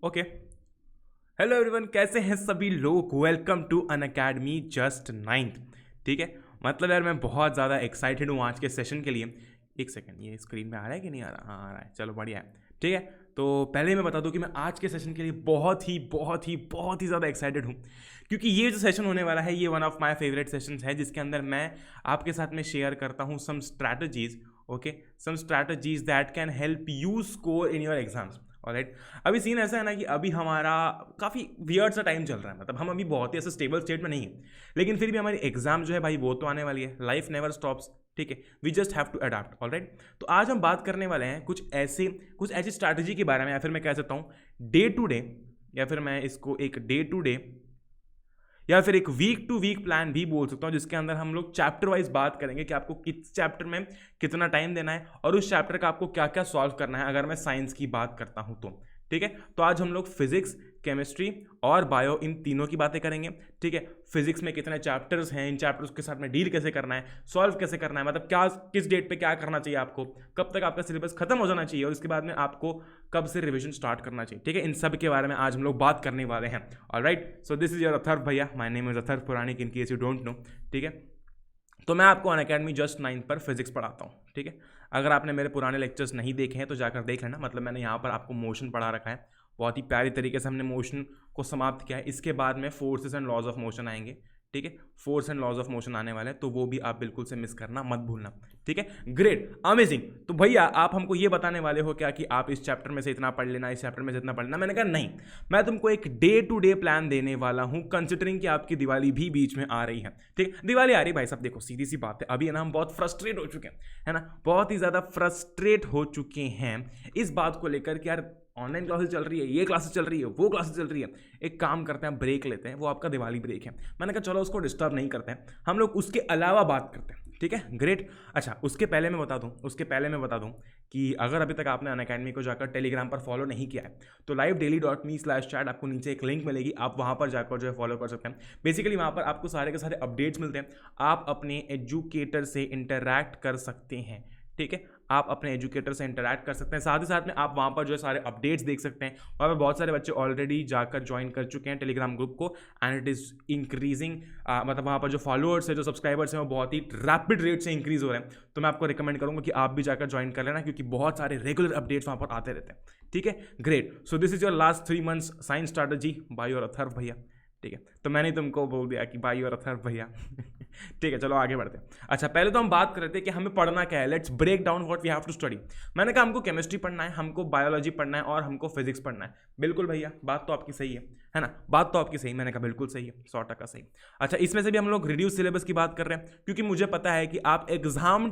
Okay. Hello everyone, कैसे हैं सभी लोग। Welcome to Unacademy just ninth. ठीक है, मतलब यार मैं बहुत ज़्यादा एक्साइटेड हूँ आज के सेशन के लिए। एक सेकंड, ये स्क्रीन पे आ रहा है कि नहीं आ रहा? हाँ, आ रहा है, चलो बढ़िया है। ठीक है, तो पहले मैं बता दूं कि मैं आज के सेशन के लिए बहुत ही ज़्यादा एक्साइटेड हूँ, क्योंकि ये जो सेशन होने वाला है ये one of my favourite sessions है, जिसके अंदर मैं आपके साथ में शेयर करता हूँ some strategies. Okay, some strategies that can help you score in your exams. Alright, अभी सीन ऐसा है ना कि अभी हमारा काफ़ी वियर्ड सा टाइम चल रहा है, मतलब हम अभी बहुत ही ऐसे स्टेबल स्टेट में नहीं है, लेकिन फिर भी हमारी एग्जाम जो है भाई वो तो आने वाली है। लाइफ नेवर स्टॉप्स, ठीक है, we just have to adapt. Alright, तो आज हम बात करने वाले हैं कुछ ऐसी स्ट्रैटेजी के बारे में, या फिर मैं कह सकता हूँ डे टू डे, या फिर मैं इसको एक डे टू डे या फिर एक वीक टू वीक प्लान भी बोल सकता हूँ, जिसके अंदर हम लोग चैप्टर वाइज बात करेंगे कि आपको किस चैप्टर में कितना टाइम देना है और उस चैप्टर का आपको क्या क्या सॉल्व करना है, अगर मैं साइंस की बात करता हूँ तो। ठीक है, तो आज हम लोग फिजिक्स, केमिस्ट्री और बायो, इन तीनों की बातें करेंगे। ठीक है, फिजिक्स में कितने चैप्टर्स हैं, इन चैप्टर्स के साथ में डील कैसे करना है, सॉल्व कैसे करना है, मतलब क्या किस डेट पे क्या करना चाहिए आपको, कब तक आपका सिलेबस खत्म हो जाना चाहिए और इसके बाद में आपको कब से रिवीजन स्टार्ट करना चाहिए। ठीक है, इन सब के बारे में आज हम लोग बात करने वाले हैं। Alright, so this is your Atharva भैया, my name is Atharva Puranik, in case you don't know. ठीक है, तो मैं आपको अनअकैडमी जस्ट नाइन्थ पर फिजिक्स पढ़ाता हूँ। ठीक है, अगर आपने मेरे पुराने लेक्चर्स नहीं देखे हैं तो जाकर देख लेना, मतलब मैंने यहाँ पर आपको मोशन पढ़ा रखा है, बहुत ही प्यारी तरीके से हमने मोशन को समाप्त किया है। इसके बाद में forces and laws of motion आएंगे। ठीक है, force and laws of motion आने वाले हैं, तो वो भी आप बिल्कुल से मिस करना मत भूलना। ठीक है, ग्रेट, अमेजिंग। तो भैया आप हमको ये बताने वाले हो क्या कि आप इस चैप्टर में से इतना पढ़ लेना, इस चैप्टर में से इतना पढ़ लेना। मैंने कहा नहीं, मैं तुमको एक डे टू डे प्लान देने वाला हूं, कंसिडरिंग कि आपकी दिवाली भी बीच में आ रही है। ठीक, दिवाली आ रही भाई साहब, देखो सीधी सी बात है, अभी है ना हम बहुत फ्रस्ट्रेट हो चुके हैं, है ना, बहुत ही ज़्यादा फ्रस्ट्रेट हो चुके हैं इस बात को लेकर कि यार ऑनलाइन क्लासेस चल रही है, ये क्लासेस चल रही है, वो क्लासेस चल रही है, एक काम करते हैं ब्रेक लेते हैं, वो आपका दिवाली ब्रेक है। मैंने कहा चलो उसको डिस्टर्ब नहीं करते हैं, हम लोग उसके अलावा बात करते हैं। ठीक है, ग्रेट। अच्छा, उसके पहले मैं बता दूं कि अगर अभी तक आपने अनअकैडमी को जाकर टेलीग्राम पर फॉलो नहीं किया है तो livedaily.me/chat आपको नीचे एक लिंक मिलेगी, आप वहाँ पर जाकर जो है फॉलो कर सकते हैं। बेसिकली वहाँ पर आपको सारे के सारे अपडेट्स मिलते हैं, आप अपने एजुकेटर से इंटरैक्ट कर सकते हैं। ठीक है, आप अपने एजुकेटर से इंटरैक्ट कर सकते हैं, साथ ही साथ में आप वहाँ पर जो है सारे अपडेट्स देख सकते हैं। वहाँ पर बहुत सारे बच्चे ऑलरेडी जाकर ज्वाइन कर चुके हैं टेलीग्राम ग्रुप को, एंड इट इज़ इंक्रीजिंग, मतलब वहाँ पर जो फॉलोअर्स है, जो सब्सक्राइबर्स हैं, वो बहुत ही रैपिड रेट से इंक्रीज हो रहे हैं। तो मैं आपको रिकमेंड करूँगा कि आप भी जाकर ज्वाइन कर लेना, क्योंकि बहुत सारे रेगुलर अपडेट्स वहाँ पर आते रहते हैं। ठीक है, great. So this is your last 3 months science strategy by your Atharva भैया। ठीक है, तो मैंने तुमको बोल दिया कि भाई और अथर्व भैया। ठीक है, चलो आगे बढ़ते हैं। अच्छा, पहले तो हम बात कर रहे थे कि हमें पढ़ना क्या है। Let's break down what we have to study. मैंने कहा हमको केमिस्ट्री पढ़ना है, हमको बायोलॉजी पढ़ना है और हमको फिजिक्स पढ़ना है। बिल्कुल भैया, बात तो आपकी सही है ना, बात तो आपकी सही। मैंने कहा बिल्कुल सही है, 100% सही। अच्छा, इसमें से भी हम लोग रिड्यूस सिलेबस की बात कर रहे हैं, क्योंकि मुझे पता है कि आप एग्जाम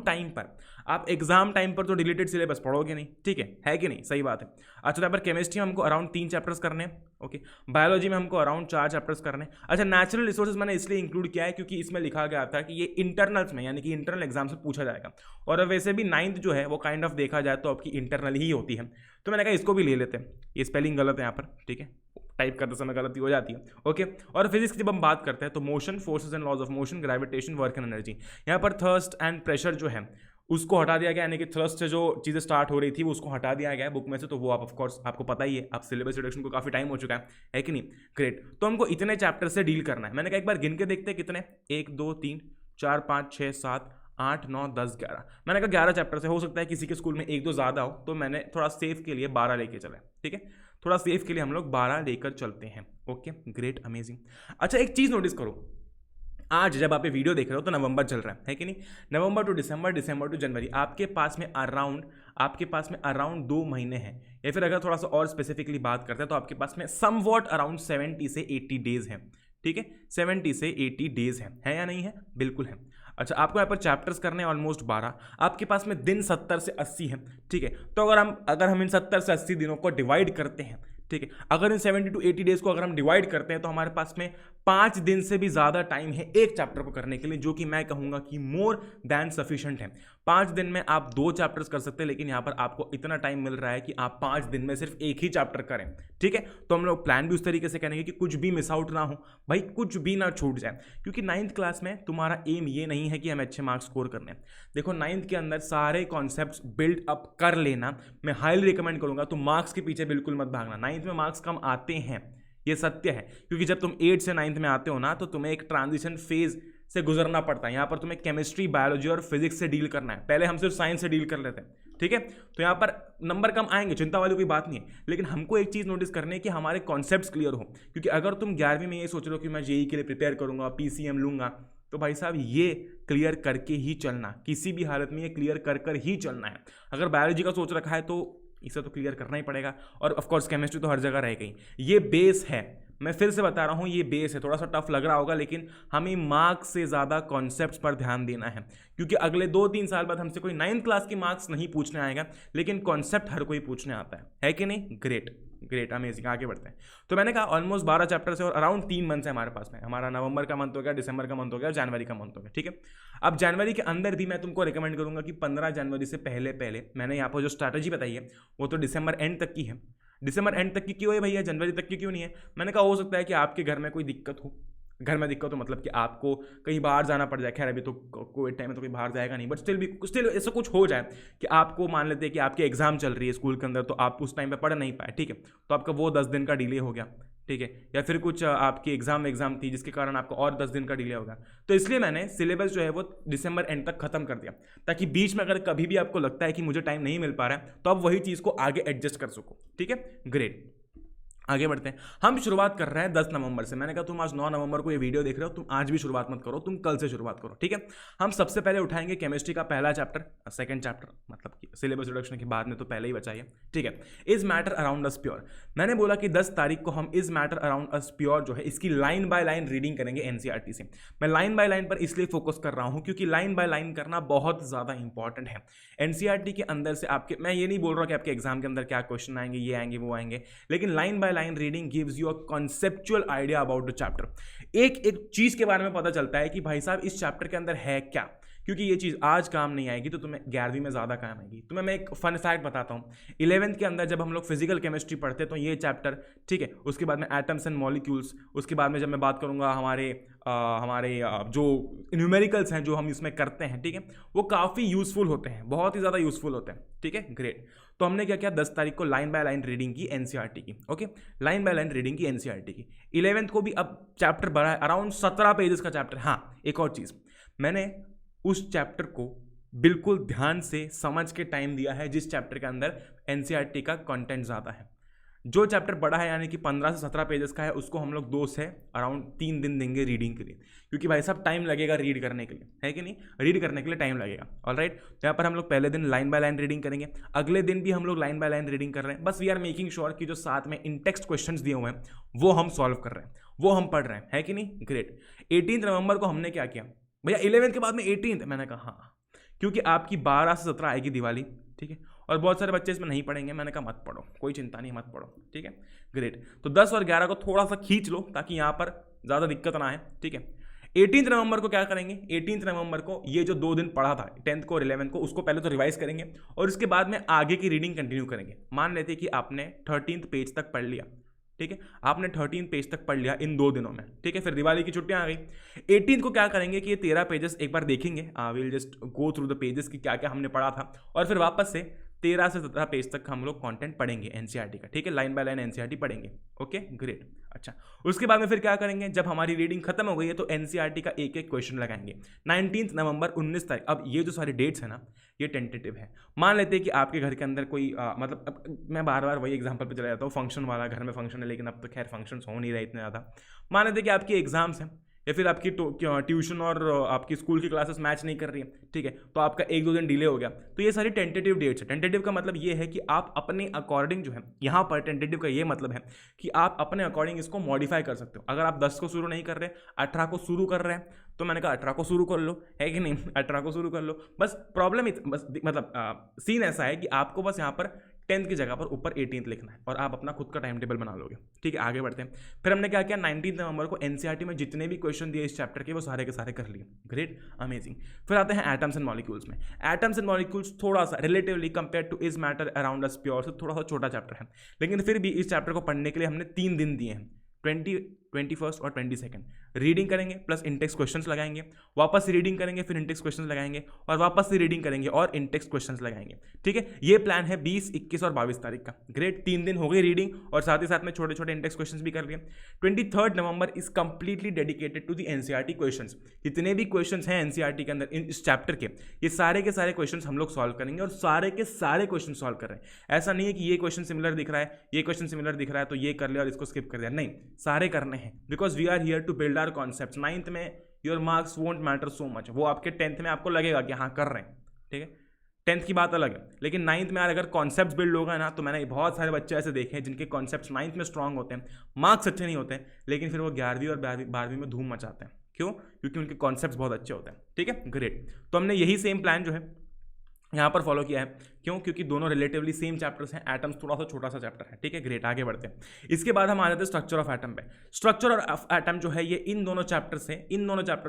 टाइम पर तो डिलीटेड सिलेबस पढ़ोगे नहीं। ठीक है कि नहीं? सही बात है। अच्छा, तो यहाँ पर केमिस्ट्री में हमको अराउंड 3 चैप्टर्स करने हैं। ओके, बायोलॉजी में हमको अराउंड 4 चैप्टर्स करने हैं। अच्छा, नेचुरल रिसोर्सेज मैंने इसलिए इंक्लूड किया है क्योंकि इसमें लिखा गया था कि ये इंटरनल्स में, यानी कि इंटरनल एग्जाम से पूछा जाएगा, और वैसे भी 9th जो है वो काइंड ऑफ देखा जाए तो आपकी इंटरनल ही होती है, तो मैंने कहा इसको भी ले लेते हैं। ये स्पेलिंग गलत है यहाँ पर, ठीक है, टाइप करते समय गलती हो जाती है। ओके, और फिजिक्स की जब हम बात करते हैं तो motion, forces and laws of motion, gravitation, work and energy. यहाँ पर थर्स्ट एंड प्रेशर जो है उसको हटा दिया गया, यानी कि थ्रस्ट से जो चीज़ें स्टार्ट हो रही थी वो उसको हटा दिया गया है बुक में से, तो वो आप ऑफकोर्स आपको पता ही है, आप सिलेबस रिडक्शन को काफ़ी टाइम हो चुका है कि नहीं? ग्रेट। तो हमको इतने चैप्टर से डील करना है। मैंने कहा एक बार गिन के देखते हैं कितने, 1 2 3 4 5 6 7 8 9 10 11। मैंने कहा 11 चैप्टर से, हो सकता है किसी के स्कूल में 1 2 ज़्यादा हो, तो मैंने थोड़ा सेफ के लिए 12 लेके चले। ठीक है, थोड़ा सेफ के लिए हम लोग 12 लेकर चलते हैं। Okay, great, amazing. अच्छा, एक चीज़ नोटिस करो, आज जब आप ये वीडियो देख रहे हो तो नवंबर चल रहा है कि नहीं? नवंबर टू दिसंबर, दिसंबर टू जनवरी, आपके पास में अराउंड 2 महीने हैं, या फिर अगर थोड़ा सा और स्पेसिफिकली बात करते हैं तो आपके पास में समवॉट अराउंड 70 से 80 डेज हैं। ठीक है, 70 से 80 डेज है या नहीं है? बिल्कुल है। अच्छा, आपको यहाँ पर चैप्टर्स करने हैं ऑलमोस्ट 12, आपके पास में दिन 70 से 80 है। ठीक है, तो अगर हम इन 70 से 80 दिनों को डिवाइड करते हैं, ठीक है, अगर इन 70 टू 80 डेज को अगर हम डिवाइड करते हैं तो हमारे पास में 5 दिन से भी ज़्यादा टाइम है एक चैप्टर को करने के लिए, जो कि मैं कहूँगा कि मोर देन सफिशिएंट है। 5 दिन में आप 2 चैप्टर्स कर सकते हैं, लेकिन यहाँ पर आपको इतना टाइम मिल रहा है कि आप 5 दिन में सिर्फ एक ही चैप्टर करें, ठीक है। तो हम लोग प्लान भी उस तरीके से करेंगे कि कुछ भी मिस आउट ना हो भाई, कुछ भी ना छूट जाए, क्योंकि 9th क्लास में तुम्हारा एम ये नहीं है कि हमें अच्छे मार्क्स स्कोर करने हैं। देखो 9th के अंदर सारे कॉन्सेप्ट्स बिल्ड अप कर लेना मैं हाईली रिकमेंड करूंगा। तो मार्क्स के पीछे बिल्कुल मत भागना। 9th में मार्क्स कम आते हैं, ये सत्य है, क्योंकि जब तुम 8 से 9th में आते हो ना, तो तुम्हें एक ट्रांजिशन फेज से गुजरना पड़ता है। यहाँ पर तुम्हें केमिस्ट्री, बायोलॉजी और फिजिक्स से डील करना है। पहले हम सिर्फ साइंस से डील कर लेते हैं, ठीक है। तो यहाँ पर नंबर कम आएंगे, चिंता वाली कोई बात नहीं है, लेकिन हमको एक चीज़ नोटिस करनी है कि हमारे कॉन्सेप्ट्स क्लियर हो। क्योंकि अगर तुम 11वीं में ये सोच रहे हो कि मैं जेईई के लिए प्रिपेयर करूंगा, पीसीएम लूंगा, तो भाई साहब ये क्लियर करके ही चलना, किसी भी हालत में ये क्लियर कर ही चलना है। अगर बायोलॉजी का सोच रखा है तो इसे तो क्लियर करना ही पड़ेगा, और ऑफकोर्स केमिस्ट्री तो हर जगह रह गई। ये बेस है, मैं फिर से बता रहा हूँ, ये बेस है। थोड़ा सा टफ लग रहा होगा, लेकिन हमें मार्क्स से ज़्यादा कॉन्सेप्ट्स पर ध्यान देना है, क्योंकि अगले 2-3 साल बाद हमसे कोई 9th क्लास की मार्क्स नहीं पूछने आएगा, लेकिन कॉन्सेप्ट हर कोई पूछने आता है कि नहीं। ग्रेट ग्रेट, अमेजिंग, आगे बढ़ते हैं। तो मैंने कहा ऑलमोस्ट 12 चैप्टर्स है और अराउंड 3 मंथ्स है हमारे पास में। हमारा नवंबर का मंथ हो गया, दिसंबर का मंथ हो गया, जनवरी का मंथ हो गया, ठीक है। अब जनवरी के अंदर भी मैं तुमको रिकमेंड करूंगा कि 15 जनवरी से पहले मैंने यहाँ पर जो स्ट्रैटेजी बताई है वो तो दिसंबर एंड तक की है। दिसंबर एंड तक की क्यों है भैया, जनवरी तक की क्यों नहीं है? मैंने कहा हो सकता है कि आपके घर में कोई दिक्कत हो। घर में दिक्कत हो मतलब कि आपको कहीं बाहर जाना पड़ जाए। खैर अभी तो कोविड टाइम में तो कोई बाहर जाएगा नहीं, बट स्टिल ऐसा कुछ हो जाए कि आपको मान लेते हैं कि आपकी एग्जाम चल रही है स्कूल के अंदर, तो आप उस टाइम पे पढ़ नहीं पाए, ठीक है, तो आपका वो 10 दिन का डिले हो गया, ठीक है। या फिर कुछ आपकी एग्जाम थी जिसके कारण आपको और 10 दिन का डिले होगा। तो इसलिए मैंने सिलेबस जो है वो दिसंबर एंड तक खत्म कर दिया, ताकि बीच में अगर कभी भी आपको लगता है कि मुझे टाइम नहीं मिल पा रहा है तो आप वही चीज़ को आगे एडजस्ट कर सको, ठीक है। ग्रेट, आगे बढ़ते हैं। हम शुरुआत कर रहे हैं 10 नवंबर से। मैंने कहा तुम आज 9 नवंबर को ये वीडियो देख रहे हो, तुम आज भी शुरुआत मत करो, तुम कल से शुरुआत करो, ठीक है। हम सबसे पहले उठाएंगे केमिस्ट्री का पहला चैप्टर, सेकंड चैप्टर, मतलब कि सिलेबस रिडक्शन के बाद में तो पहले ही बचाइए, ठीक है। Is matter around us pure. मैंने बोला कि 10 तारीख को हम is matter around us pure जो है इसकी लाइन बाय लाइन रीडिंग करेंगे एनसीईआरटी से। मैं लाइन बाय लाइन पर इसलिए फोकस कर रहा हूं क्योंकि लाइन बाय लाइन करना बहुत ज्यादा इंपॉर्टेंट है। एनसीईआरटी के अंदर से आपके, मैं ये नहीं बोल रहा कि आपके एग्जाम के अंदर क्या क्वेश्चन आएंगे, ये आएंगे वो आएंगे, लेकिन line by line reading gives you a conceptual idea about the chapter. एक चीज के बारे में पता चलता है कि भाई साहब इस चैप्टर के अंदर है क्या, क्योंकि ये चीज आज काम नहीं आएगी तो तुम्हें 11वीं में ज्यादा काम आएगी। तुम्हें मैं एक फन फैक्ट बताता हूँ, 11th के अंदर जब हम लोग फिजिकल केमिस्ट्री पढ़ते तो ये चैप्टर, ठीक है, उसके बाद में एटम्स एंड मॉलिक्यूल्स, उसके बाद में जब मैं बात करूंगा हमारे जो न्यूमेरिकल्स हैं जो हम इसमें करते हैं, ठीक है, वो काफ़ी यूजफुल होते हैं, बहुत ही ज़्यादा यूजफुल होते हैं, ठीक है। ग्रेट, तो हमने क्या किया, 10 तारीख को लाइन बाय लाइन रीडिंग की एनसीईआरटी की, okay, line by line reading की एनसीईआरटी की। 11th को भी अब चैप्टर बड़ा है, अराउंड 17 पेजेस का चैप्टर। हाँ, एक और चीज़, मैंने उस चैप्टर को बिल्कुल ध्यान से समझ के टाइम दिया है जिस चैप्टर के अंदर एनसीईआरटी का कंटेंट ज़्यादा है। जो चैप्टर बड़ा है यानी कि 15 से 17 पेजेस का है, उसको हम लोग 2 से अराउंड 3 दिन देंगे रीडिंग के लिए, क्योंकि भाई साहब टाइम लगेगा रीड करने के लिए, है कि नहीं, रीड करने के लिए टाइम लगेगा। ऑलराइट, तो यहाँ पर हम लोग पहले दिन लाइन बाय लाइन रीडिंग करेंगे, अगले दिन भी हम लोग लाइन बाय लाइन रीडिंग कर रहे हैं। बस वी आर मेकिंग श्योर कि जो साथ में इन टेक्स्ट क्वेश्चन दिए हुए हैं वो हम सॉल्व कर रहे हैं, वो हम पढ़ रहे हैं, है कि नहीं। ग्रेट, 18 नवंबर को हमने क्या किया भैया, 11th के बाद में 18th, मैंने कहा हाँ, क्योंकि आपकी 12 से 17 आएगी दिवाली, ठीक है, और बहुत सारे बच्चे इसमें नहीं पढ़ेंगे। मैंने कहा मत पढ़ो, कोई चिंता नहीं, मत पढ़ो, ठीक है। ग्रेट, तो 10 और 11 को थोड़ा सा खींच लो ताकि यहाँ पर ज़्यादा दिक्कत ना आए, ठीक है। 18 नवंबर को क्या करेंगे, 18 नवंबर को ये जो 2 दिन पढ़ा था 10th को और 11th को, उसको पहले तो रिवाइज करेंगे और उसके बाद में आगे की रीडिंग कंटिन्यू करेंगे। मान लेते कि आपने 13th पेज तक पढ़ लिया, ठीक है, आपने 13 पेज तक पढ़ लिया इन 2 दिनों में, ठीक है, फिर दिवाली की छुट्टियां आ गई। 18 को क्या करेंगे कि ये 13 पेजेस एक बार देखेंगे, will just go through the pages कि क्या क्या हमने पढ़ा था, और फिर वापस से 13 से 17 पेज तक हम लोग कंटेंट पढ़ेंगे एनसीईआरटी का, ठीक है, लाइन बाय लाइन एनसीईआरटी पढ़ेंगे, ओके। ग्रेट, अच्छा, उसके बाद में फिर क्या करेंगे, जब हमारी रीडिंग खत्म हो गई है तो एनसीईआरटी का एक एक क्वेश्चन लगाएंगे। 19 नवंबर, 19 तारीख, अब ये जो सारी डेट्स है ना, ये टेंटेटिव है। मान लेते हैं कि आपके घर के अंदर कोई मतलब अब मैं बार बार वही एग्जांपल पे चला जाता हूँ, फंक्शन वाला, घर में फंक्शन है, लेकिन अब तो खैर फंक्शंस हो नहीं रहे इतने ज़्यादा। मान लेते हैं कि आपकी एग्जाम्स हैं या फिर आपकी ट्यूशन और आपकी स्कूल की क्लासेस मैच नहीं कर रही है, ठीक है, तो आपका 1-2 दिन डिले हो गया, तो ये सारी टेंटेटिव डेट्स है। टेंटेटिव का मतलब ये है कि आप अपने अकॉर्डिंग जो है, यहाँ पर टेंटेटिव का ये मतलब है कि आप अपने अकॉर्डिंग इसको मॉडिफाई कर सकते हो। अगर आप 10 को शुरू नहीं कर रहे, 18 को शुरू कर रहे हैं, तो मैंने कहा 18 को शुरू कर लो, है कि नहीं, 18 को शुरू कर लो। बस प्रॉब्लम बस मतलब सीन ऐसा है कि आपको बस यहाँ पर 10th की जगह पर ऊपर 18th लिखना है और आप अपना खुद का टाइम टेबल बना लोगे। ठीक है, आगे बढ़ते हैं। फिर हमने क्या किया, 19 नवंबर को एनसीईआरटी में जितने भी क्वेश्चन दिए इस चैप्टर के वो सारे के सारे कर लिए। Great, amazing. फिर आते हैं एटम्स एंड मॉलिक्यूल्स में। एटम्स एंड मॉलिक्यूल्स थोड़ा सा relatively compare two is matter around us pure से थोड़ा सा छोटा चैप्टर है, लेकिन फिर भी इस चैप्टर को पढ़ने के लिए हमने 3 दिन दिए हैं, 21 और 22। रीडिंग करेंगे प्लस इंटेक्स क्वेश्चंस लगाएंगे, वापस से रीडिंग करेंगे, फिर इंटेक्स क्वेश्चंस लगाएंगे और वापस से रीडिंग करेंगे और इंटेक्स क्वेश्चंस लगाएंगे। ठीक है, ये प्लान है 20, 21 और 22 तारीख का। ग्रेट, 3 दिन हो गई रीडिंग और साथ ही साथ में छोटे छोटे इंटेक्स क्वेश्चंस भी कर लिए। 23 November is completely dedicated to the NCERT questions. जितने भी क्वेश्चंस हैं एनसीईआरटी के अंदर इस चैप्टर के, ये सारे के सारे क्वेश्चंस हम लोग सॉल्व करेंगे और सारे के सारे क्वेश्चन सॉल्व कर रहे हैं। ऐसा नहीं है कि ये क्वेश्चन सिमिलर दिख रहा है, ये क्वेश्चन सिमिलर दिख रहा है तो ये कर लिया और इसको स्किप कर दिया, नहीं, सारे करने हैं, because we are here to build our concepts. 9th में your marks won't matter so much, वो आपके 10th में आपको लगेगा कि हाँ कर रहे हैं। ठीक है, 10th की बात अलग है, लेकिन 9th में यार अगर कॉन्सेप्ट्स बिल्ड होगा ना, तो मैंने बहुत सारे बच्चे ऐसे देखे हैं जिनके कॉन्सेप्ट्स 9th में स्ट्रांग होते हैं, मार्क्स अच्छे नहीं होते हैं, लेकिन फिर वो 11वीं और 12वीं में धूम मचाते हैं। क्यों? क्योंकि उनके कॉन्सेप्ट्स बहुत अच्छे होते हैं। ठीक है, ग्रेट। तो हमने यही सेम प्लान जो है यहाँ पर फॉलो किया है। क्यों? क्योंकि दोनों रिलेटिवली सेम चैप्टर्स हैं, एटम्स थोड़ा सा छोटा सा चैप्टर है। ठीक है, ग्रेट, आगे बढ़ते हैं। इसके बाद हम आ जाते हैं स्ट्रक्चर ऑफ एटम पे। स्ट्रक्चर ऑफ एटम जो है ये इन दोनों चैप्टर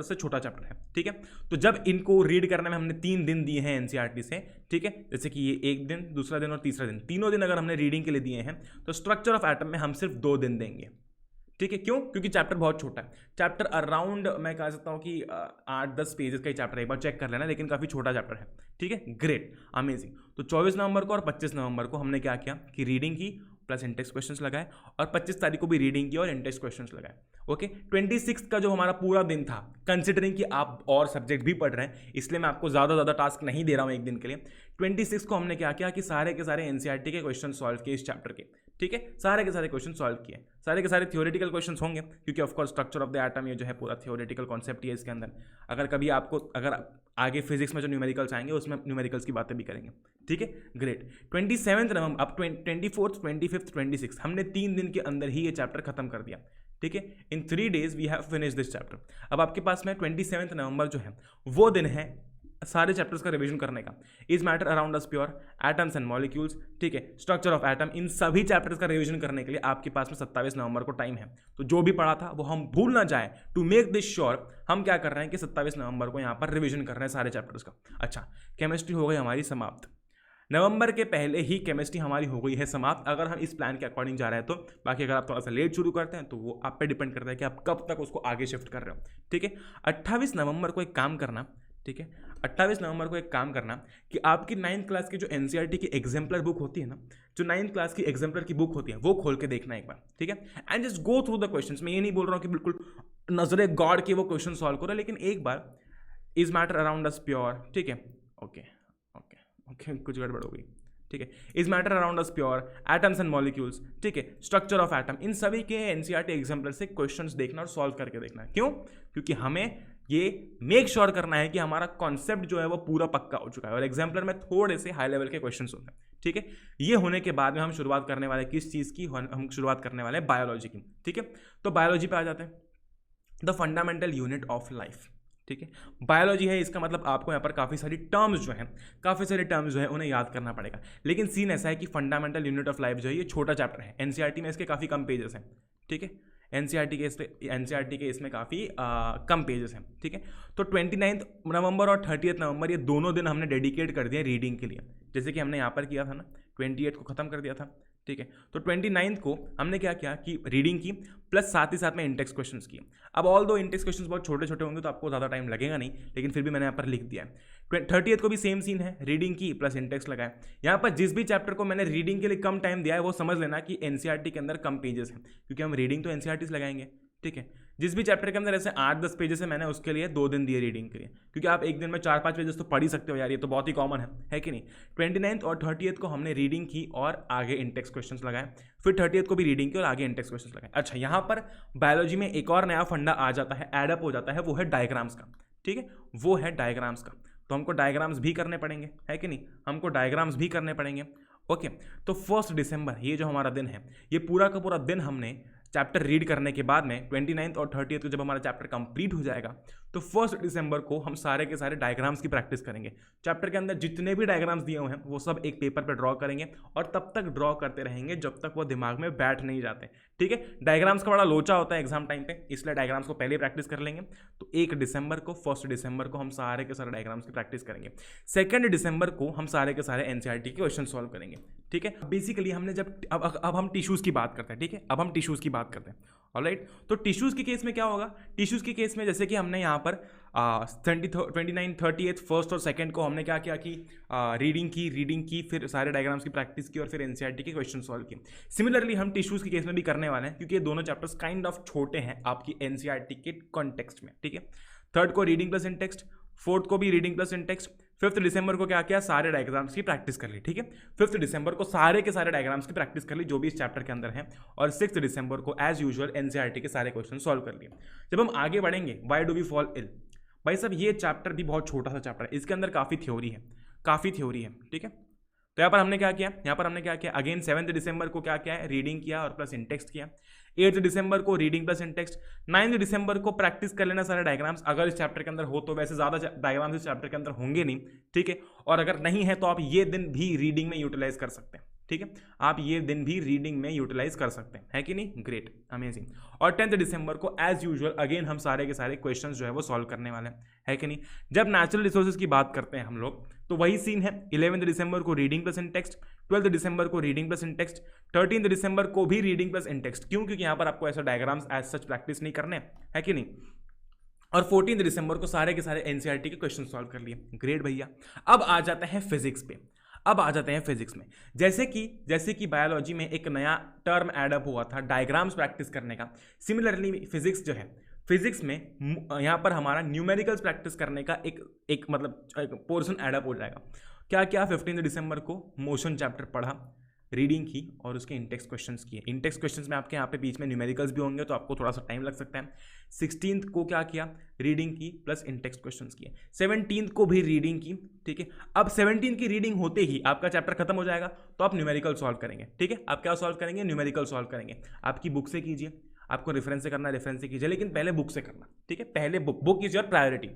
से छोटा चैप्टर है। ठीक है, तो जब इनको रीड करने में हमने 3 दिन दिए हैं एनसीईआरटी से, ठीक है, जैसे कि ये एक दिन, दूसरा दिन और तीसरा दिन, तीनों दिन अगर हमने रीडिंग के लिए दिए हैं तो स्ट्रक्चर ऑफ एटम में हम सिर्फ 2 दिन देंगे। ठीक है, क्यों? क्योंकि चैप्टर बहुत छोटा है। चैप्टर अराउंड मैं कह सकता हूँ कि 8-10 पेजेस का ही चैप्टर है, एक बार चेक कर लेना, लेकिन काफ़ी छोटा चैप्टर है। ठीक है, ग्रेट, अमेजिंग। तो 24 नवंबर को और 25 नवंबर को हमने क्या किया कि रीडिंग की प्लस इंटेक्स क्वेश्चंस लगाए और 25 तारीख को भी रीडिंग की और इंटेक्स क्वेश्चंस लगाए। ओके, 26 का जो हमारा पूरा दिन था, कंसिडरिंग कि आप और सब्जेक्ट भी पढ़ रहे हैं इसलिए मैं आपको ज़्यादा टास्क नहीं दे रहा हूँ एक दिन के लिए। 26 को हमने क्या किया कि सारे के सारे एनसीईआरटी के क्वेश्चन सॉल्व किए इस चैप्टर के। ठीक है, सारे के सारे क्वेश्चन सॉल्व किए, सारे के सारे थ्योरेटिकल क्वेश्चन होंगे क्योंकि of course structure of the atom ये जो है पूरा थ्योरेटिकल कॉन्सेप्ट ही है इसके अंदर। अगर कभी आपको अगर आगे फिजिक्स में जो न्यूमेरिकल्स आएंगे उसमें न्यूमेरिकल्स की बातें भी करेंगे। ठीक है, ग्रेट। 27 नवंबर, अब 24th, 25th, 26 हमने 3 दिन के अंदर ही ये चैप्टर खत्म कर दिया। ठीक है, in 3 days we have finish this chapter. अब आपके पास में 27 नवंबर जो है वो दिन है सारे चैप्टर्स का रिवीजन करने का। Is matter around us pure, atoms and molecules, ठीक है, स्ट्रक्चर ऑफ एटम, इन सभी चैप्टर्स का रिवीजन करने के लिए आपके पास में 27 नवंबर को टाइम है। तो जो भी पढ़ा था वो हम भूल ना जाए, टू मेक दिस श्योर हम क्या कर रहे हैं कि 27 नवंबर को यहाँ पर रिवीजन कर रहे हैं सारे चैप्टर्स का। अच्छा, केमिस्ट्री हो गई हमारी समाप्त। नवंबर के पहले ही केमिस्ट्री हमारी हो गई है समाप्त अगर हम इस प्लान के अकॉर्डिंग जा रहे हैं तो। बाकी अगर आप थोड़ा सा लेट शुरू करते हैं तो वो आप पे डिपेंड करता है कि आप कब तक उसको आगे शिफ्ट कर रहे हो। ठीक है, 28 नवंबर को एक काम करना, ठीक है, 28 नवंबर को एक काम करना कि आपकी 9th क्लास की जो एनसीईआरटी की एग्जाम्पलर बुक होती है ना, जो 9th क्लास की एग्जाम्पलर की बुक होती है वो खोल के देखना एक बार। ठीक है, and just go through the questions. मैं ये नहीं बोल रहा हूँ कि बिल्कुल नजरे गॉड के वो क्वेश्चन सॉल्व करो, लेकिन एक bar is matter around us pure, ठीक है, ओके ओके ओके, कुछ गड़बड़ हो गई। ठीक है, is matter around us pure, atoms and molecules, ठीक है, स्ट्रक्चर ऑफ एटम, इन सभी के एनसीईआरटी एग्जाम्पलर से क्वेश्चंस देखना और सॉल्व करके देखना। क्यों? क्योंकि हमें ये मेक श्योर करना है कि हमारा कॉन्सेप्ट जो है वो पूरा पक्का हो चुका है और एग्जाम्पलर में थोड़े से हाई लेवल के क्वेश्चंस होते हैं। ठीक है, ये होने के बाद में हम शुरुआत करने वाले किस चीज़ की, हम शुरुआत करने वाले हैं बायोलॉजी की। ठीक है, तो बायोलॉजी पे आ जाते हैं, the fundamental unit of life. ठीक है, बायोलॉजी है, इसका मतलब आपको यहाँ पर काफ़ी सारी टर्म्स जो है उन्हें याद करना पड़ेगा। लेकिन सीन ऐसा है कि फंडामेंटल यूनिट ऑफ लाइफ जो है ये छोटा चैप्टर है, एनसीईआरटी में इसके काफ़ी कम पेजेस हैं। ठीक है, एनसीईआरटी के इसमें काफ़ी कम पेजेस हैं। ठीक है, तो 29 नवंबर और 30 नवंबर ये दोनों दिन हमने डेडिकेट कर दिया रीडिंग के लिए, जैसे कि हमने यहाँ पर किया था ना, 28 को ख़त्म कर दिया था। ठीक है, तो 29 को हमने क्या किया कि रीडिंग की प्लस साथ ही साथ में इंटेक्स क्वेश्चंस किए। अब ऑल दो इंटेक्स क्वेश्चंस बहुत छोटे छोटे होंगे तो आपको ज़्यादा टाइम लगेगा नहीं, लेकिन फिर भी मैंने यहाँ पर लिख दिया है। 30 को भी सेम सीन है, रीडिंग की प्लस इंटेक्स लगाए। यहाँ पर जिस भी चैप्टर को मैंने रीडिंग के लिए कम टाइम दिया है वो समझ लेना कि एनसीईआरटी के अंदर कम पेजेस हैं, क्योंकि हम रीडिंग तो एनसीईआरटी से लगाएंगे। ठीक है, जिस भी चैप्टर के अंदर ऐसे 8-10 पेजेस है मैंने उसके लिए 2 दिन दिए रीडिंग के लिए, क्योंकि आप एक दिन में 4-5 पेजेस तो पढ़ ही सकते हो यार, ये तो बहुत ही कॉमन है कि नहीं। 29 और 30 को हमने रीडिंग की और आगे इंटेक्स क्वेश्चंस लगाए, फिर 30 को भी रीडिंग की और आगे इंटेक्स क्वेश्चंस लगाए। अच्छा, यहाँ पर बायोलॉजी में एक और नया फंडा आ जाता है, एडअप हो जाता है, वो है डायग्राम्स का। ठीक है, वो है डायग्राम्स का, तो हमको डायग्राम्स भी करने पड़ेंगे, है कि नहीं, हमको डायग्राम्स भी करने पड़ेंगे। ओके, तो 1 दिसंबर ये जो हमारा दिन है, ये पूरा का पूरा दिन हमने चैप्टर रीड करने के बाद में 29 और 30 को जब हमारा चैप्टर कंप्लीट हो जाएगा तो 1 दिसंबर को हम सारे के सारे डायग्राम्स की प्रैक्टिस करेंगे। चैप्टर के अंदर जितने भी डायग्राम्स दिए हुए हैं वो सब एक पेपर पर ड्रॉ करेंगे और तब तक ड्रॉ करते रहेंगे जब तक वो दिमाग में बैठ नहीं जाते। ठीक है, डायग्राम्स का बड़ा लोचा होता है एग्जाम टाइम पे, इसलिए डायग्राम्स को पहले प्रैक्टिस कर लेंगे। तो 1 दिसंबर को 1 दिसंबर को हम सारे के सारे डायग्राम्स की प्रैक्टिस करेंगे। 2 दिसंबर को हम सारे के सारे एनसीईआरटी के क्वेश्चन सॉल्व करेंगे। ठीक है, बेसिकली हमने जब अब हम टिश्यूज़ की बात करते हैं। ठीक है, अब हम टिश्यूज़ की बात करते हैं। ऑलराइट, तो टिश्यूज़ के केस में क्या होगा? टिश्यूज़ के केस में जैसे कि हमने यहाँ पर 29, 30, 1 और 2 को हमने क्या किया कि रीडिंग की फिर सारे डायग्राम्स की प्रैक्टिस की और फिर एनसीईआरटी के क्वेश्चन सॉल्व किए। सिमिलरली हम टिश्यूज़ के केस में भी करने वाले हैं क्योंकि ये दोनों चैप्टर्स काइंड ऑफ छोटे हैं आपकी एनसीईआरटी के कॉन्टेक्स्ट में। ठीक है, 3 को रीडिंग प्लस इंटेक्स्ट, 4 को भी रीडिंग प्लस इंटेक्स्ट, 5 दिसंबर को क्या किया? सारे डायग्राम्स की प्रैक्टिस कर ली। ठीक है, 5 दिसंबर को सारे के सारे डायग्राम्स की प्रैक्टिस कर ली जो भी इस चैप्टर के अंदर हैं, और 6 दिसंबर को एज यूजुअल एनसीईआरटी के सारे क्वेश्चन सॉल्व कर लिए। जब हम आगे बढ़ेंगे, why do we fall ill, भाई साहब ये चैप्टर भी बहुत छोटा सा चैप्टर है, इसके अंदर काफ़ी थ्योरी है। ठीक है, तो यहाँ पर हमने क्या किया? अगेन 7 दिसंबर को क्या किया है? रीडिंग किया और प्लस इंटेक्स्ट किया। 8 दिसंबर को रीडिंग प्लस इंटेक्स्ट। 9 दिसंबर को प्रैक्टिस कर लेना सारे डायग्राम्स, अगर इस चैप्टर के अंदर हो तो। वैसे ज़्यादा डायग्राम्स इस चैप्टर के अंदर होंगे नहीं। ठीक है, और अगर नहीं है तो आप ये दिन भी रीडिंग में यूटिलाइज कर सकते हैं। ठीक है, आप ये दिन भी रीडिंग में यूटिलाइज कर सकते हैं, है कि नहीं? Great, amazing. और 10 दिसंबर को एज यूजुअल अगेन हम सारे के सारे क्वेश्चंस जो है वो सॉल्व करने वाले हैं, है कि नहीं? जब नेचुरल रिसोर्सेज की बात करते हैं हम लोग तो वही सीन है। 11 दिसंबर को रीडिंग प्लस इंटेक्स्ट, 12 दिसंबर को रीडिंग प्लस इंटेक्स्ट, 13 दिसंबर को भी रीडिंग प्लस इंटेक्स्ट। क्यों? क्योंकि यहाँ पर आपको ऐसा डायग्राम्स एज सच प्रैक्टिस नहीं करने, है कि नहीं? और 14 दिसंबर को सारे के सारे एनसीईआरटी के क्वेश्चन सॉल्व कर लिए। ग्रेट भैया। अब आ जाते हैं फिजिक्स पे। फिजिक्स में जैसे कि बायोलॉजी में एक नया टर्म एडअप हुआ था डायग्राम्स प्रैक्टिस करने का, सिमिलरली फिजिक्स जो है, फिजिक्स में यहाँ पर हमारा न्यूमेरिकल्स प्रैक्टिस करने का एक पोर्शन एडअप हो जाएगा। क्या क्या? 15 दिसंबर को मोशन चैप्टर पढ़ा, रीडिंग की और उसके इंटेक्स क्वेश्चंस किए। इंटेक्स क्वेश्चंस में आपके यहाँ पे बीच में न्यूमेरिकल्स भी होंगे तो आपको थोड़ा सा टाइम लग सकता है। 16 को क्या किया? रीडिंग की प्लस इंटेक्स क्वेश्चंस किए। 17 को भी रीडिंग की। ठीक है, अब 17 की रीडिंग होते ही आपका चैप्टर खत्म हो जाएगा तो आप न्यूमेरिकल सॉल्व करेंगे। ठीक है, आप क्या सॉल्व करेंगे? न्यूमेरिकल सॉल्व करेंगे। आपकी बुक से कीजिए, आपको रेफरेंस से करना रेफरेंस से कीजिए, लेकिन पहले बुक से करना। ठीक है, पहले बुक इज योर प्रायोरिटी।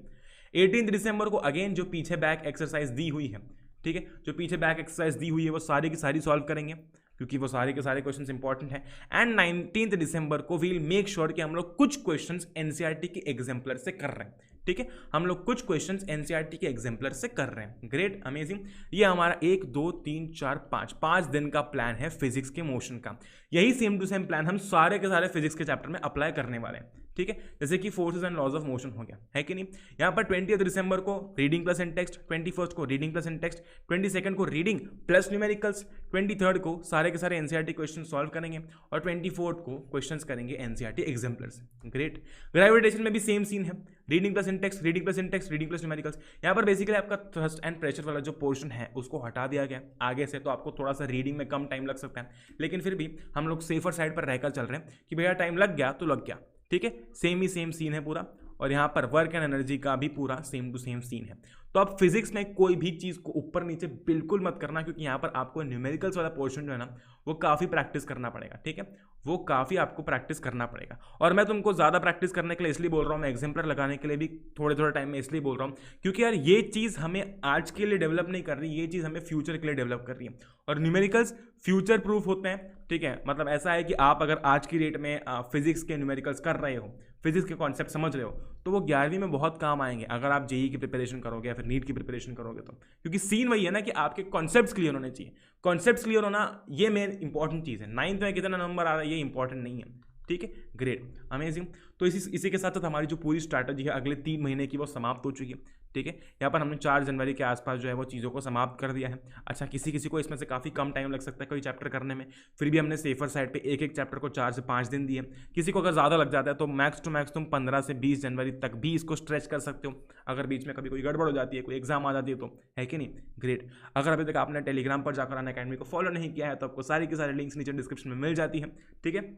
18 दिसंबर को अगेन जो पीछे बैक एक्सरसाइज दी हुई है, ठीक है, जो पीछे बैक एक्सरसाइज दी हुई है वो सारी की सारी सॉल्व करेंगे क्योंकि वो सारे के सारे क्वेश्चंस इंपॉर्टेंट हैं। एंड 19 दिसंबर को वील मेक श्योर कि हम लोग कुछ क्वेश्चंस एनसीईआरटी के एग्जाम्पलर से कर रहे हैं। ठीक है, हम लोग कुछ क्वेश्चंस एनसीईआरटी के एग्जाम्पलर से कर रहे हैं। Great, amazing. ये हमारा 1 2 3 4 5 दिन का प्लान है फिजिक्स के मोशन का। यही सेम टू सेम प्लान हम सारे के सारे फिजिक्स के चैप्टर में अप्लाई करने वाले हैं। ठीक है, जैसे कि forces and laws of motion हो गया, है कि नहीं? यहाँ पर 20 दिसंबर को रीडिंग प्लस इंटेक्स्ट, 21 को रीडिंग प्लस इंटेक्स्ट, 22 को रीडिंग प्लस न्यूमेरिकल्स, 23 को सारे के सारे एनसीईआरटी क्वेश्चन सॉल्व करेंगे और 24 को क्वेश्चंस करेंगे एनसीईआरटी एग्जाम्पलर्स। ग्रेट। ग्रेविटेशन में भी सेम सीन है, reading plus in-text, reading plus in-text, reading plus numericals. यहाँ पर बेसिकली आपका थ्रस्ट एंड प्रेशर वाला जो पोर्शन है उसको हटा दिया गया आगे से, तो आपको थोड़ा सा रीडिंग में कम टाइम लग सकता है, लेकिन फिर भी हम लोग सेफर साइड पर रहकर चल रहे हैं कि भैया टाइम लग गया तो लग गया। ठीक है, सेम सीन है पूरा। और यहाँ पर वर्क एंड एनर्जी का भी पूरा सेम टू सेम सीन है। तो आप फिजिक्स में कोई भी चीज़ को ऊपर नीचे बिल्कुल मत करना, क्योंकि यहाँ पर आपको न्यूमेरिकल्स वाला पोर्शन जो है ना वो काफ़ी प्रैक्टिस करना पड़ेगा। ठीक है, वो काफ़ी आपको प्रैक्टिस करना पड़ेगा। और मैं तुमको ज़्यादा प्रैक्टिस करने के लिए इसलिए बोल रहा हूँ, मैं एग्जाम्पलर लगाने के लिए भी थोड़े टाइम में इसलिए बोल रहा हूँ क्योंकि यार ये चीज़ हमें आज के लिए डेवलप नहीं कर रही, ये चीज़ हमें फ्यूचर के लिए डेवलप कर रही है। और न्यूमेरिकल्स फ्यूचर प्रूफ होते हैं। ठीक है, मतलब ऐसा है कि आप अगर आज की डेट में फिजिक्स के न्यूमेरिकल्स कर रहे हो, फिजिक्स के कॉन्सेप्ट समझ रहे हो, तो वो 11वीं में बहुत काम आएंगे अगर आप जेईई की प्रिपरेशन करोगे या फिर नीट की प्रिपरेशन करोगे तो। क्योंकि सीन वही है ना कि आपके कॉन्सेप्ट्स क्लियर होने चाहिए। कॉन्सेप्ट्स क्लियर होना ये मेन इंपॉर्टेंट चीज़ है। 9th में कितना नंबर आ रहा है ये इंपॉर्टेंट नहीं है। ठीक है, ग्रेट, अमेजिंग। तो इसी के साथ साथ हमारी जो पूरी स्ट्रैटेजी है अगले 3 महीने की वो समाप्त हो चुकी है। ठीक है, यहाँ पर हमने 4 जनवरी के आसपास जो है वो चीज़ों को समाप्त कर दिया है। अच्छा, किसी को इसमें से काफ़ी कम टाइम लग सकता है कोई चैप्टर करने में, फिर भी हमने सेफर साइड पे एक चैप्टर को 4 से 5 दिन दिए। किसी को अगर ज़्यादा लग जाता है तो मैक्स टू मैक्स तुम 15 से 20 जनवरी तक भी इसको स्ट्रेच कर सकते हो, अगर बीच में कभी कोई गड़बड़ हो जाती है, कोई एग्जाम आ जाती है तो, है कि नहीं? ग्रेट। अगर अभी तक आपने टेलीग्राम पर जाकर अनअकैडमी को फॉलो नहीं किया है तो आपको सारी की सारी लिंक्स नीचे डिस्क्रिप्शन में मिल जाती है। ठीक है,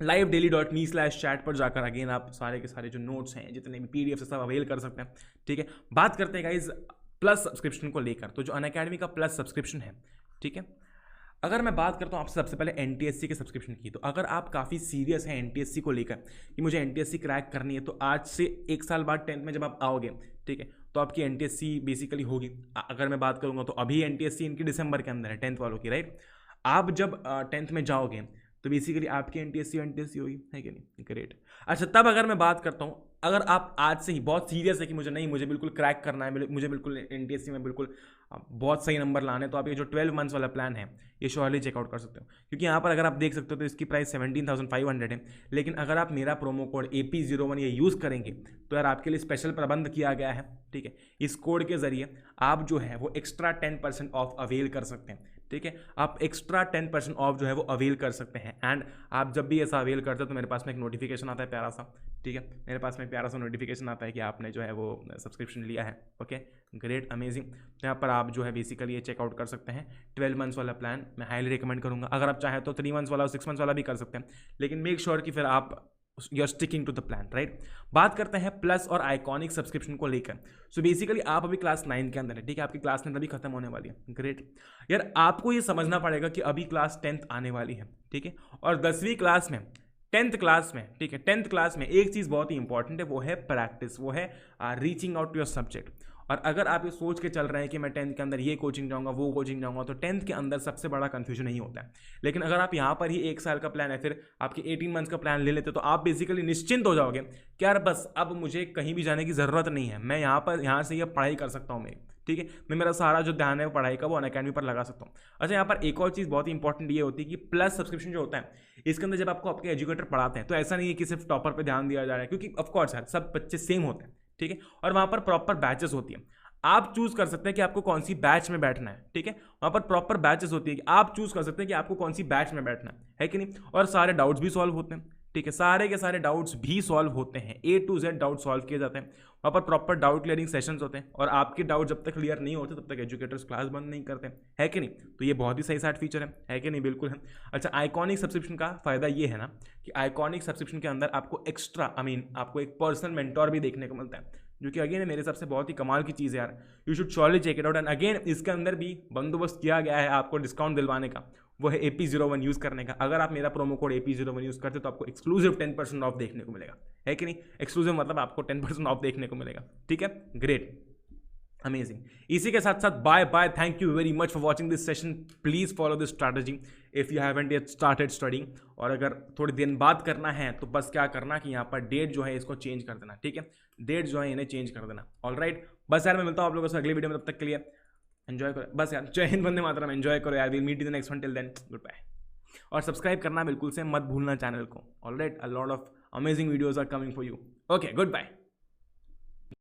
livedaily.me/chat पर जाकर अगेन आप सारे के सारे जो नोट्स हैं, जितने भी पीडीएफ सब अवेल कर सकते हैं। ठीक है, बात करते हैं गाइज प्लस सब्सक्रिप्शन को लेकर। तो जो अनअकैडमी का प्लस सब्सक्रिप्शन है, ठीक है, अगर मैं बात करता हूँ आपसे सबसे पहले एनटीएससी के सब्सक्रिप्शन की, तो अगर आप काफ़ी सीरियस हैं एनटीएससी को लेकर कि मुझे एनटीएससी क्रैक करनी है, तो आज से 1 साल बाद 10th में जब आप आओगे, ठीक है, तो आपकी एनटीएससी बेसिकली होगी। अगर मैं बात करूँगा तो अभी एनटीएससी इनकी दिसंबर के अंदर है 10th वालों की, राइट। आप जब 10th में जाओगे तो बेसिकली आपकी एनटीएससी होगी, है कि नहीं? ग्रेट। अच्छा, तब अगर मैं बात करता हूँ, अगर आप आज से ही बहुत सीरियस है कि मुझे बिल्कुल क्रैक करना है, मुझे बिल्कुल एनटीएससी में बिल्कुल बहुत सही नंबर लाने, तो आप ये जो 12 मंथ्स वाला प्लान है ये श्योरली चेकआउट कर सकते हो, क्योंकि यहाँ पर अगर आप देख सकते हो तो इसकी प्राइस 17,500 है। लेकिन अगर आप मेरा प्रोमो कोड AP01 ये यूज़ करेंगे तो यार आपके लिए स्पेशल प्रबंध किया गया है, ठीक है। इस कोड के जरिए आप जो है वो एक्स्ट्रा 10% ऑफ अवेल कर सकते हैं, ठीक है। आप एक्स्ट्रा 10% ऑफ जो है वो अवेल कर सकते हैं। एंड आप जब भी ऐसा अवेल करते हो तो मेरे पास में एक नोटिफिकेशन आता है प्यारा सा, ठीक है, मेरे पास में एक प्यारा सा नोटिफिकेशन आता है कि आपने जो है वो सब्सक्रिप्शन लिया है। Okay, great, amazing. तो यहाँ पर आप जो है बेसिकली ये चेकआउट कर सकते हैं 12 मंथ्स वाला प्लान। मैं हाईली रिकमेंड करूँगा। अगर आप चाहें तो 3 मंथ्स वाला और 6 मंथ्स वाला भी कर सकते हैं, लेकिन मेक श्योर कि फिर आप you are sticking to the plan, right. बात करते हैं प्लस और आइकॉनिक सब्सक्रिप्शन को लेकर। सो बेसिकली आप अभी क्लास 9 के अंदर है, ठीक है, आपकी क्लास 9 अभी खत्म होने वाली है। ग्रेट यार, आपको ये समझना पड़ेगा कि अभी क्लास 10th आने वाली है, ठीक है, और 10वीं क्लास में 10th क्लास में, ठीक है, 10th क्लास में एक चीज़ बहुत ही इंपॉर्टेंट है, वो है प्रैक्टिस, वो है reaching out to your subject. और अगर आप ये सोच के चल रहे हैं कि मैं 10th के अंदर ये कोचिंग जाऊंगा, वो कोचिंग जाऊंगा, तो 10th के अंदर सबसे बड़ा कंफ्यूजन नहीं होता है। लेकिन अगर आप यहाँ पर ही 1 साल का प्लान है, फिर आपके 18 मंथ्स का प्लान ले लेते, तो आप बेसिकली निश्चिंत हो जाओगे कि यार बस अब मुझे कहीं भी जाने की ज़रूरत नहीं है, मैं यहाँ से ये पढ़ाई कर सकता हूँ मैं, ठीक है, मैं मेरा सारा जो ध्यान है वो पढ़ाई का वो अनअकैडमी पर लगा सकता हूँ। अच्छा, यहाँ पर एक और चीज़ बहुत ही इंपॉर्टेंट ये होती है कि प्लस सब्सक्रिप्शन जो होता है इसके अंदर जब आपको आपके एजुकेटर पढ़ाते हैं तो ऐसा नहीं है कि सिर्फ टॉपर पे ध्यान दिया जा रहा है, क्योंकि ऑफकोर्स यार सब बच्चे सेम होते हैं, ठीक है, और वहाँ पर प्रॉपर बैचेस होती है। आप चूज कर सकते हैं कि आपको कौन सी बैच में बैठना है, ठीक है, वहां पर प्रॉपर बैचेस होती है कि आप चूज कर सकते हैं कि आपको कौन सी बैच में बैठना है कि नहीं, और सारे डाउट्स भी सॉल्व होते हैं, ठीक है, सारे के सारे डाउट्स भी सॉल्व होते हैं, A to Z doubt solve किए जाते हैं। वहाँ पर प्रॉपर डाउट क्लियरिंग सेशंस होते हैं, और आपके डाउट जब तक क्लियर नहीं होते तब तक एजुकेटर्स क्लास बंद नहीं करते, है कि नहीं। तो ये बहुत ही सही साइड फीचर है कि नहीं? बिल्कुल है। अच्छा, आइकॉनिक सब्सक्रिप्शन का फायदा ये है ना कि आइकॉनिक सब्सक्रिप्शन के अंदर आपको एक्स्ट्रा आपको एक पर्सनल मेंटोर भी देखने को मिलता है, जो कि अगेन मेरे हिसाब से बहुत ही कमाल की चीज़ है यार। You should surely check it out. And again इसके अंदर भी बंदोबस्त किया गया है आपको डिस्काउंट दिलवाने का, वो है AP01 यूज़ करने का। अगर आप मेरा प्रोमो कोड AP01 यूज़ करते तो आपको एक्सक्लूसिव 10% ऑफ देखने को मिलेगा, है कि नहीं। एक्सक्लूसिव मतलब आपको 10% ऑफ देखने को मिलेगा, ठीक है, ग्रेट, अमेजिंग। इसी के साथ साथ bye bye, thank you very much for watching this session. Please follow this strategy if you haven't yet started studying. और अगर थोड़ी दिन बाद करना है तो बस क्या करना कि यहाँ पर डेट जो है इसको चेंज कर देना, ठीक है, डेट जो है इन्हें चेंज कर देना। ऑलराइट, बस यार मैं मिलता हूँ आप लोगों से अगली वीडियो में, तब तक के लिए एंजॉय करो बस यार। जय हिंद, वंदे मातरम, एंजॉय करो यार। Will meet in the next one, till then goodbye. और सब्सक्राइब करना बिल्कुल से मत भूलना चैनल को। Alright, a lot of amazing videos are coming for you. Okay, good bye.